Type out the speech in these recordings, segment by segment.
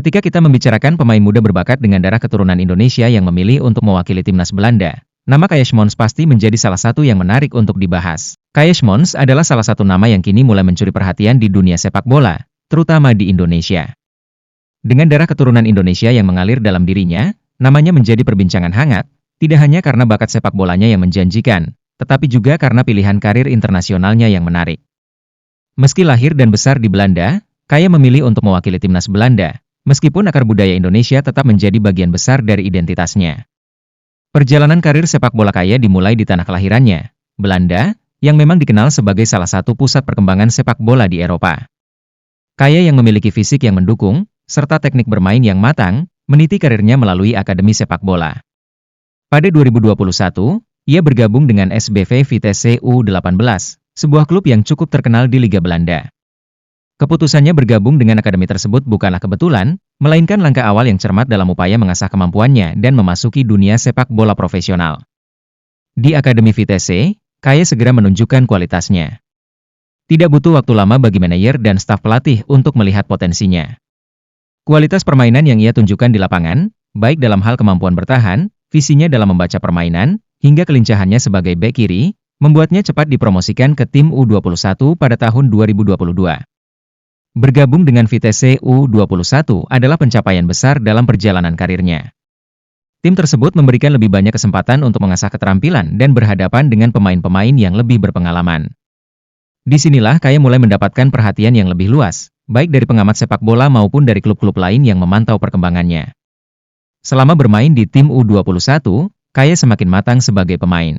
Ketika kita membicarakan pemain muda berbakat dengan darah keturunan Indonesia yang memilih untuk mewakili timnas Belanda, nama Kaya Schmons pasti menjadi salah satu yang menarik untuk dibahas. Kaya Schmons adalah salah satu nama yang kini mulai mencuri perhatian di dunia sepak bola, terutama di Indonesia. Dengan darah keturunan Indonesia yang mengalir dalam dirinya, namanya menjadi perbincangan hangat, tidak hanya karena bakat sepak bolanya yang menjanjikan, tetapi juga karena pilihan karir internasionalnya yang menarik. Meski lahir dan besar di Belanda, Kaya memilih untuk mewakili timnas Belanda. Meskipun akar budaya Indonesia tetap menjadi bagian besar dari identitasnya. Perjalanan karir sepak bola Kaya dimulai di tanah kelahirannya, Belanda, yang memang dikenal sebagai salah satu pusat perkembangan sepak bola di Eropa. Kaya yang memiliki fisik yang mendukung, serta teknik bermain yang matang, meniti karirnya melalui Akademi Sepak Bola. Pada 2021, ia bergabung dengan SBV Vitesse U18, sebuah klub yang cukup terkenal di Liga Belanda. Keputusannya bergabung dengan akademi tersebut bukanlah kebetulan, melainkan langkah awal yang cermat dalam upaya mengasah kemampuannya dan memasuki dunia sepak bola profesional. Di Akademi Vitesse, Kaya segera menunjukkan kualitasnya. Tidak butuh waktu lama bagi manajer dan staf pelatih untuk melihat potensinya. Kualitas permainan yang ia tunjukkan di lapangan, baik dalam hal kemampuan bertahan, visinya dalam membaca permainan, hingga kelincahannya sebagai bek kiri, membuatnya cepat dipromosikan ke tim U21 pada tahun 2022. Bergabung dengan Vitesse U21 adalah pencapaian besar dalam perjalanan karirnya. Tim tersebut memberikan lebih banyak kesempatan untuk mengasah keterampilan dan berhadapan dengan pemain-pemain yang lebih berpengalaman. Disinilah Kaya mulai mendapatkan perhatian yang lebih luas, baik dari pengamat sepak bola maupun dari klub-klub lain yang memantau perkembangannya. Selama bermain di tim U21, Kaya semakin matang sebagai pemain.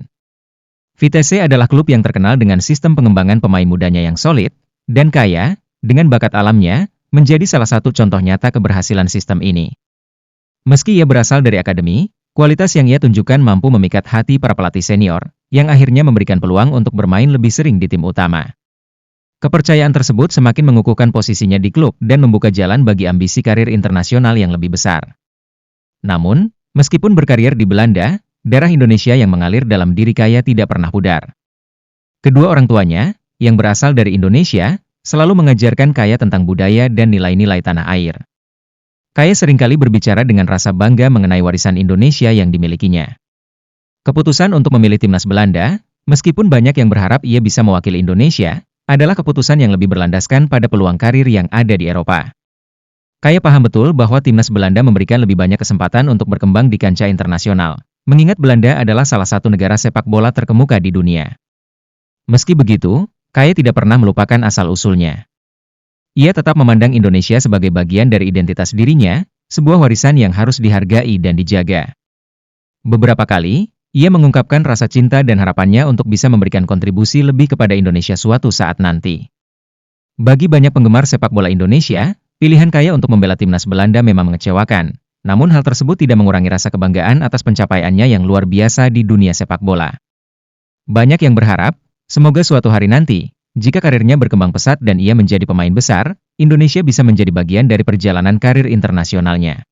Vitesse adalah klub yang terkenal dengan sistem pengembangan pemain mudanya yang solid, dan Kaya, dengan bakat alamnya, menjadi salah satu contoh nyata keberhasilan sistem ini. Meski ia berasal dari akademi, kualitas yang ia tunjukkan mampu memikat hati para pelatih senior, yang akhirnya memberikan peluang untuk bermain lebih sering di tim utama. Kepercayaan tersebut semakin mengukuhkan posisinya di klub dan membuka jalan bagi ambisi karir internasional yang lebih besar. Namun, meskipun berkarir di Belanda, darah Indonesia yang mengalir dalam diri Kaya tidak pernah pudar. Kedua orang tuanya, yang berasal dari Indonesia, selalu mengajarkan Kaya tentang budaya dan nilai-nilai tanah air. Kaya seringkali berbicara dengan rasa bangga mengenai warisan Indonesia yang dimilikinya. Keputusan untuk memilih timnas Belanda, meskipun banyak yang berharap ia bisa mewakili Indonesia, adalah keputusan yang lebih berlandaskan pada peluang karir yang ada di Eropa. Kaya paham betul bahwa timnas Belanda memberikan lebih banyak kesempatan untuk berkembang di kancah internasional, mengingat Belanda adalah salah satu negara sepak bola terkemuka di dunia. Meski begitu, Kaya tidak pernah melupakan asal-usulnya. Ia tetap memandang Indonesia sebagai bagian dari identitas dirinya, sebuah warisan yang harus dihargai dan dijaga. Beberapa kali, ia mengungkapkan rasa cinta dan harapannya untuk bisa memberikan kontribusi lebih kepada Indonesia suatu saat nanti. Bagi banyak penggemar sepak bola Indonesia, pilihan Kaya untuk membela timnas Belanda memang mengecewakan, namun hal tersebut tidak mengurangi rasa kebanggaan atas pencapaiannya yang luar biasa di dunia sepak bola. Banyak yang berharap, semoga suatu hari nanti, jika karirnya berkembang pesat dan ia menjadi pemain besar, Indonesia bisa menjadi bagian dari perjalanan karir internasionalnya.